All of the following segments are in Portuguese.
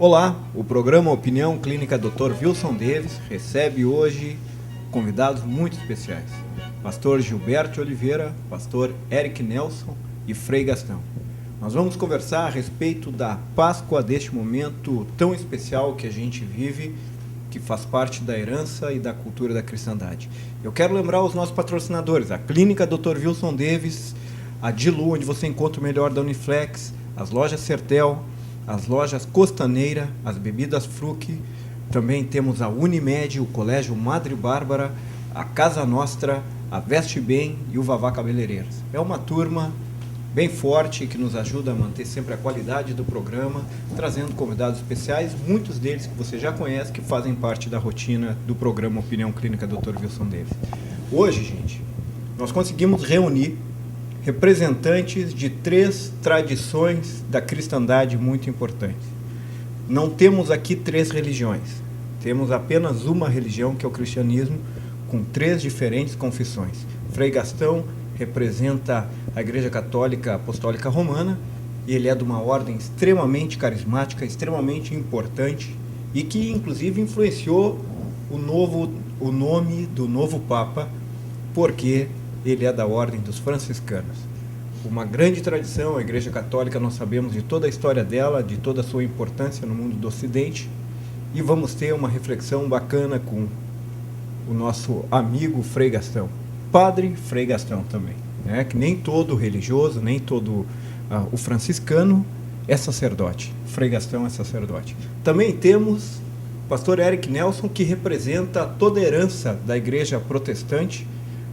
Olá, o programa Opinião Clínica Dr. Wilson Davis recebe hoje convidados muito especiais. Pastor Gilberto Oliveira, pastor Eric Nelson e Frei Gastão. Nós vamos conversar a respeito da Páscoa, deste momento tão especial que a gente vive, que faz parte da herança e da cultura da cristandade. Eu quero lembrar os nossos patrocinadores, a Clínica Dr. Wilson Davis, a Dilu, onde você encontra o melhor da Uniflex, as lojas Sertel, as lojas Costaneira, as bebidas Fruc, também temos a Unimed, o Colégio Madre Bárbara, a Casa Nostra, a Veste Bem e o Vavá Cabeleireiros. É uma turma bem forte que nos ajuda a manter sempre a qualidade do programa, trazendo convidados especiais, muitos deles que você já conhece, que fazem parte da rotina do programa Opinião Clínica Dr. Wilson Davis. Hoje, gente, nós conseguimos reunir representantes de 3 tradições da cristandade muito importantes. Não temos aqui 3 religiões, temos apenas uma religião, que é o cristianismo, com 3 diferentes confissões. Frei Gastão representa a Igreja Católica Apostólica Romana, e ele é de uma ordem extremamente carismática, extremamente importante, e que inclusive influenciou o nome do novo Papa, porque ele é da ordem dos franciscanos. Uma grande tradição, a Igreja Católica, nós sabemos de toda a história dela, de toda a sua importância no mundo do Ocidente, e vamos ter uma reflexão bacana com o nosso amigo Frei Gastão, Padre Frei Gastão também, né? Que nem todo religioso, nem todo o franciscano é sacerdote. Frei Gastão é sacerdote. Também temos o pastor Eric Nelson, que representa toda a herança da Igreja Protestante,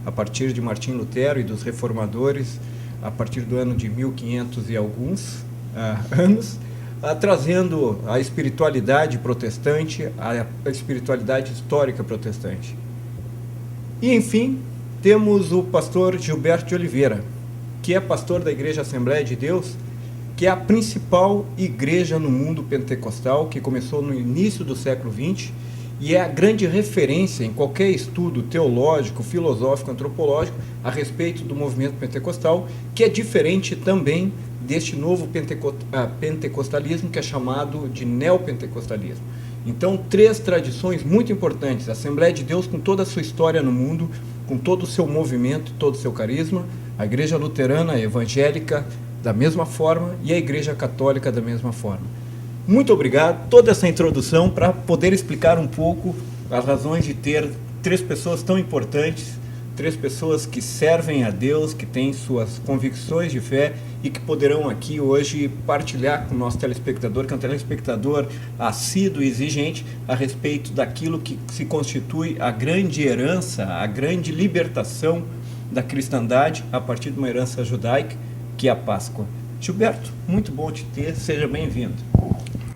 a partir de Martim Lutero e dos reformadores, a partir do ano de 1500 e alguns anos, trazendo a espiritualidade protestante, a espiritualidade histórica protestante. E, enfim, temos o pastor Gilberto de Oliveira, que é pastor da Igreja Assembleia de Deus, que é a principal igreja no mundo pentecostal, que começou no início do século XX, e é a grande referência em qualquer estudo teológico, filosófico, antropológico a respeito do movimento pentecostal, que é diferente também deste novo pentecostalismo, que é chamado de neopentecostalismo. Então, 3 tradições muito importantes: a Assembleia de Deus com toda a sua história no mundo, com todo o seu movimento, todo o seu carisma, a Igreja Luterana Evangélica da mesma forma e a Igreja Católica da mesma forma. Muito obrigado, toda essa introdução para poder explicar um pouco as razões de ter 3 pessoas tão importantes, 3 pessoas que servem a Deus, que têm suas convicções de fé e que poderão aqui hoje partilhar com o nosso telespectador, que é um telespectador assíduo e exigente, a respeito daquilo que se constitui a grande herança, a grande libertação da cristandade a partir de uma herança judaica, que é a Páscoa. Gilberto, muito bom te ter, seja bem-vindo.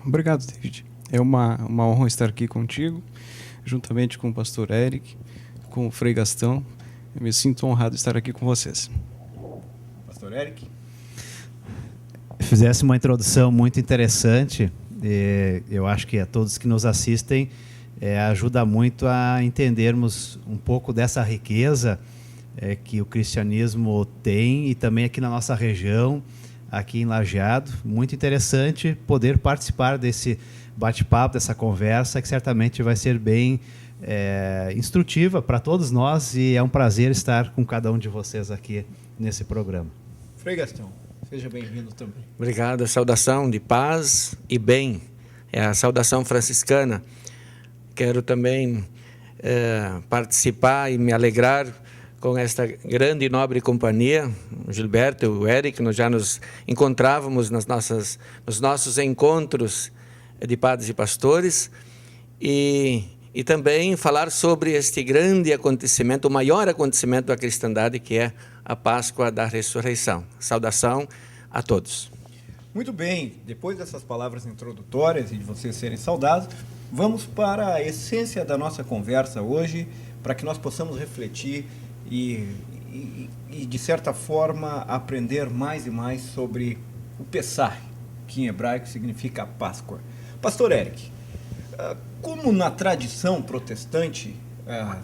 Obrigado, David. É uma honra estar aqui contigo, juntamente com o pastor Eric, com o Frei Gastão. Eu me sinto honrado de estar aqui com vocês. Pastor Eric? Fizesse uma introdução muito interessante. Eu acho que a todos que nos assistem ajuda muito a entendermos um pouco dessa riqueza que o cristianismo tem, e também aqui na nossa região, aqui em Lajeado. Muito interessante poder participar desse bate-papo, dessa conversa, que certamente vai ser bem instrutiva para todos nós, e é um prazer estar com cada um de vocês aqui nesse programa. Frei Gastão, seja bem-vindo também. Obrigado. A saudação de paz e bem, é a saudação franciscana. Quero também participar e me alegrar com esta grande e nobre companhia, o Gilberto e o Eric. Nós já nos encontrávamos nos nossos encontros de padres e pastores, e também falar sobre este grande acontecimento, o maior acontecimento da cristandade, que é a Páscoa da Ressurreição. Saudação a todos. Muito bem, depois dessas palavras introdutórias e de vocês serem saudados, vamos para a essência da nossa conversa hoje, para que nós possamos refletir e de certa forma, aprender mais e mais sobre o Pessah, que em hebraico significa Páscoa. Pastor Eric, como na tradição protestante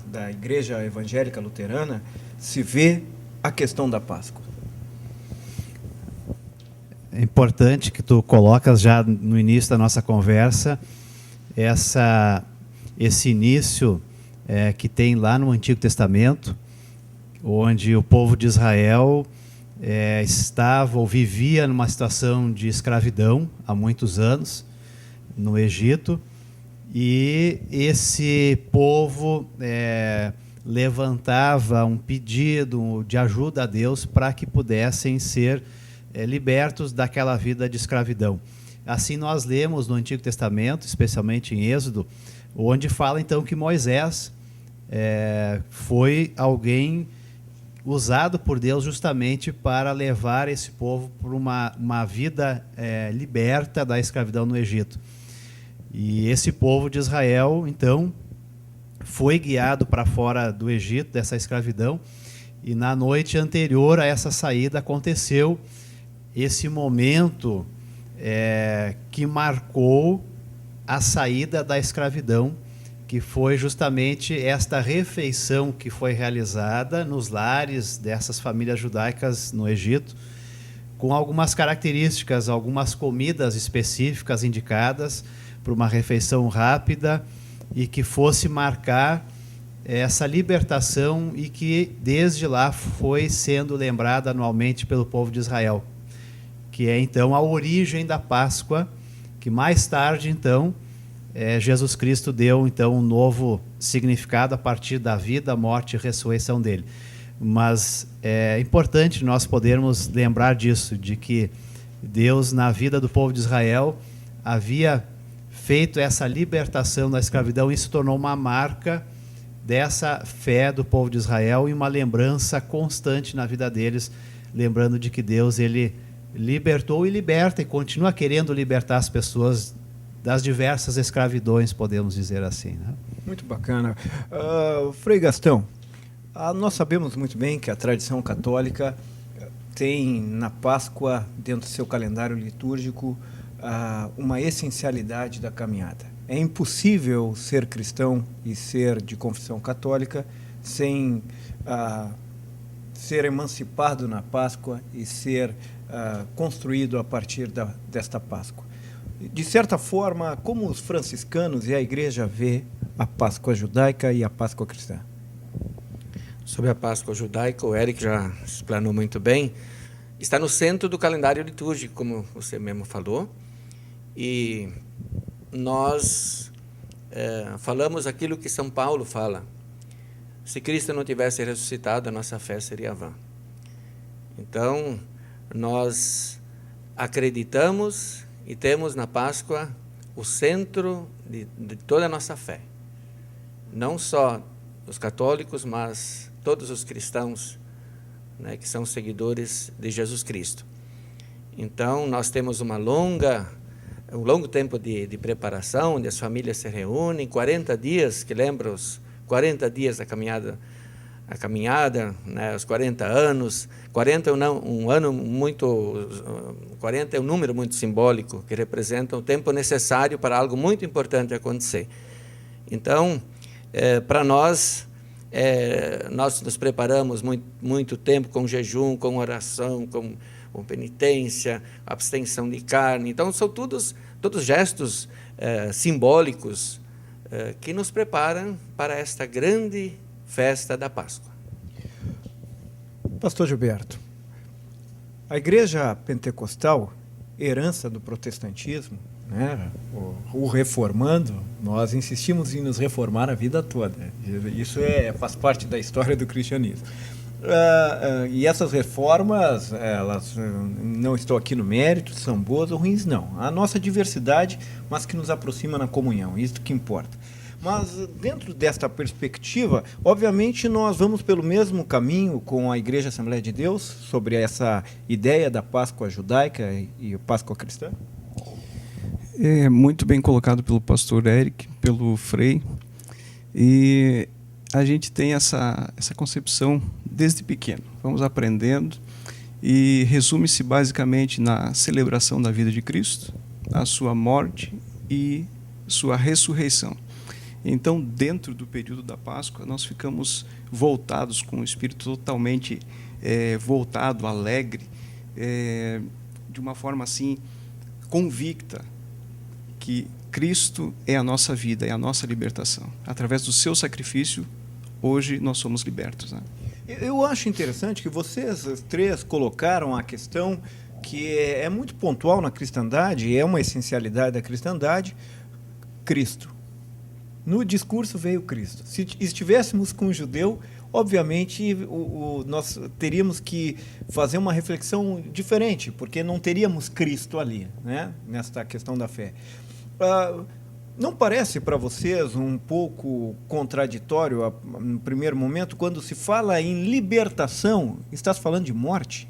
da Igreja Evangélica Luterana se vê a questão da Páscoa? importante que tu colocas já no início da nossa conversa, esse início que tem lá no Antigo Testamento, onde o povo de Israel estava ou vivia numa situação de escravidão há muitos anos no Egito, e esse povo levantava um pedido de ajuda a Deus para que pudessem ser libertos daquela vida de escravidão. Assim nós lemos no Antigo Testamento, especialmente em Êxodo, onde fala então que Moisés foi alguém usado por Deus justamente para levar esse povo para uma vida liberta da escravidão no Egito. E esse povo de Israel, então, foi guiado para fora do Egito, dessa escravidão, e na noite anterior a essa saída aconteceu esse momento que marcou a saída da escravidão, que foi justamente esta refeição que foi realizada nos lares dessas famílias judaicas no Egito, com algumas características, algumas comidas específicas indicadas para uma refeição rápida e que fosse marcar essa libertação e que desde lá foi sendo lembrada anualmente pelo povo de Israel, que é então a origem da Páscoa, que mais tarde então Jesus Cristo deu então um novo significado a partir da vida, morte e ressurreição dele. Mas é importante nós podermos lembrar disso, de que Deus na vida do povo de Israel havia feito essa libertação da escravidão, e isso tornou uma marca dessa fé do povo de Israel e uma lembrança constante na vida deles, lembrando de que Deus ele libertou e liberta e continua querendo libertar as pessoas das diversas escravidões, podemos dizer assim, né? Muito bacana. Frei Gastão, nós sabemos muito bem que a tradição católica tem na Páscoa, dentro do seu calendário litúrgico, uma essencialidade da caminhada. É impossível ser cristão e ser de confissão católica sem ser emancipado na Páscoa e ser construído a partir desta Páscoa. De certa forma, como os franciscanos e a Igreja vê a Páscoa judaica e a Páscoa cristã? Sobre a Páscoa judaica, o Eric já explanou muito bem, está no centro do calendário litúrgico, como você mesmo falou, e nós falamos aquilo que São Paulo fala: se Cristo não tivesse ressuscitado, a nossa fé seria vã. Então, nós acreditamos e temos na Páscoa o centro de toda a nossa fé. Não só os católicos, mas todos os cristãos, né, que são seguidores de Jesus Cristo. Então, nós temos um longo tempo de preparação, onde as famílias se reúnem, 40 dias, que lembra os 40 dias da caminhada, né, os 40 anos. 40 é um número muito simbólico, que representa o tempo necessário para algo muito importante acontecer. Então, para nós nos preparamos muito tempo com jejum, com oração, com penitência, abstenção de carne. Então, são todos gestos simbólicos que nos preparam para esta grande festa da Páscoa. Pastor Gilberto, a Igreja Pentecostal, herança do protestantismo, né, o reformando, nós insistimos em nos reformar a vida toda. Isso faz parte da história do cristianismo. E essas reformas, elas não estou aqui no mérito, são boas ou ruins, não. A nossa diversidade, mas que nos aproxima na comunhão, isso que importa. Mas dentro desta perspectiva, obviamente nós vamos pelo mesmo caminho com a Igreja Assembleia de Deus, sobre essa ideia da Páscoa judaica e a Páscoa cristã? É muito bem colocado pelo pastor Eric, pelo Frei, e a gente tem essa concepção desde pequeno, vamos aprendendo, e resume-se basicamente na celebração da vida de Cristo, a sua morte e sua ressurreição. Então, dentro do período da Páscoa, nós ficamos voltados, com o espírito totalmente voltado, alegre, de uma forma assim convicta que Cristo é a nossa vida, é a nossa libertação. Através do seu sacrifício, hoje nós somos libertos, né? Eu acho interessante que vocês os três colocaram a questão que é muito pontual na cristandade, é uma essencialidade da cristandade, Cristo. No discurso veio Cristo. Se estivéssemos com um judeu, obviamente nós teríamos que fazer uma reflexão diferente, porque não teríamos Cristo ali, né, nesta questão da fé. Não parece para vocês um pouco contraditório, no primeiro momento, quando se fala em libertação, estás falando de morte?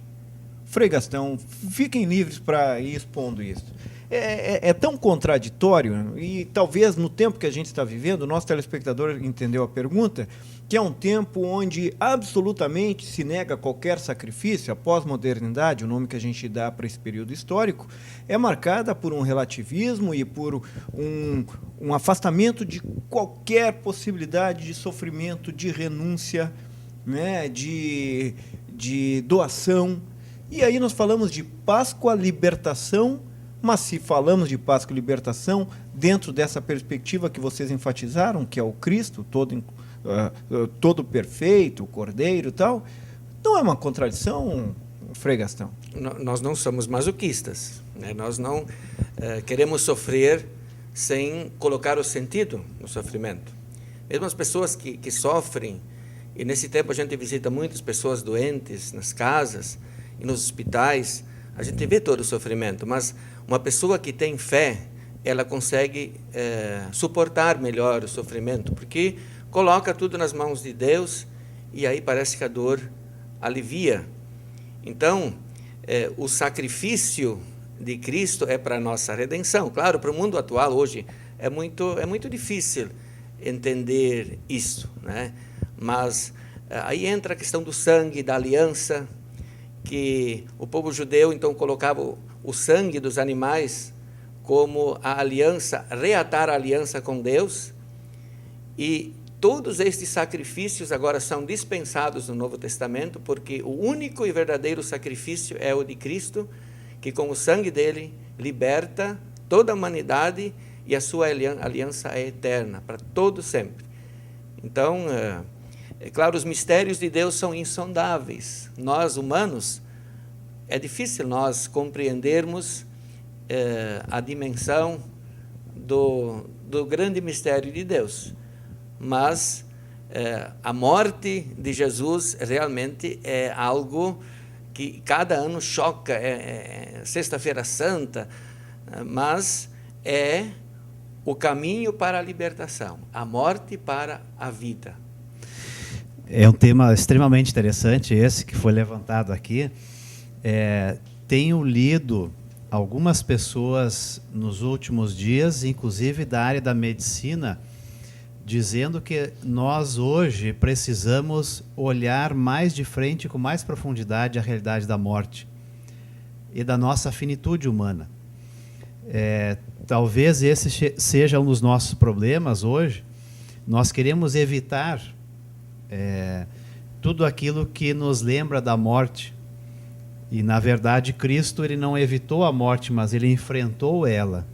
Frei Gastão, fiquem livres para ir expondo isso. É tão contraditório, e talvez no tempo que a gente está vivendo, o nosso telespectador entendeu a pergunta, que é um tempo onde absolutamente se nega qualquer sacrifício. A pós-modernidade, o nome que a gente dá para esse período histórico, é marcada por um relativismo e por um afastamento de qualquer possibilidade de sofrimento, de renúncia, né, de doação. E aí nós falamos de Páscoa, libertação, mas se falamos de Páscoa e libertação, dentro dessa perspectiva que vocês enfatizaram, que é o Cristo, todo perfeito, o Cordeiro e tal, não é uma contradição, Frei Gastão? Nós não somos masoquistas, né? Nós não queremos sofrer sem colocar o sentido no sofrimento. Mesmo as pessoas que sofrem, e nesse tempo a gente visita muitas pessoas doentes nas casas e nos hospitais, a gente vê todo o sofrimento, mas uma pessoa que tem fé, ela consegue suportar melhor o sofrimento, porque coloca tudo nas mãos de Deus e aí parece que a dor alivia. Então, o sacrifício de Cristo é para a nossa redenção. Claro, para o mundo atual hoje é muito difícil entender isso, né? Mas aí entra a questão do sangue, da aliança, que o povo judeu então colocava o sangue dos animais como a aliança, reatar a aliança com Deus, e todos estes sacrifícios agora são dispensados no Novo Testamento, porque o único e verdadeiro sacrifício é o de Cristo, que com o sangue dele liberta toda a humanidade, e a sua aliança é eterna, para todo sempre. Então, é claro, os mistérios de Deus são insondáveis. Nós, humanos, é difícil nós compreendermos a dimensão do grande mistério de Deus. Mas a morte de Jesus realmente é algo que cada ano choca, Sexta-feira Santa, mas é o caminho para a libertação, a morte para a vida. É um tema extremamente interessante esse que foi levantado aqui. Tenho lido algumas pessoas nos últimos dias, inclusive da área da medicina, dizendo que nós hoje precisamos olhar mais de frente, com mais profundidade, a realidade da morte e da nossa finitude humana. Talvez esse seja um dos nossos problemas hoje. Nós queremos evitar tudo aquilo que nos lembra da morte. E, na verdade, Cristo ele não evitou a morte, mas ele enfrentou ela.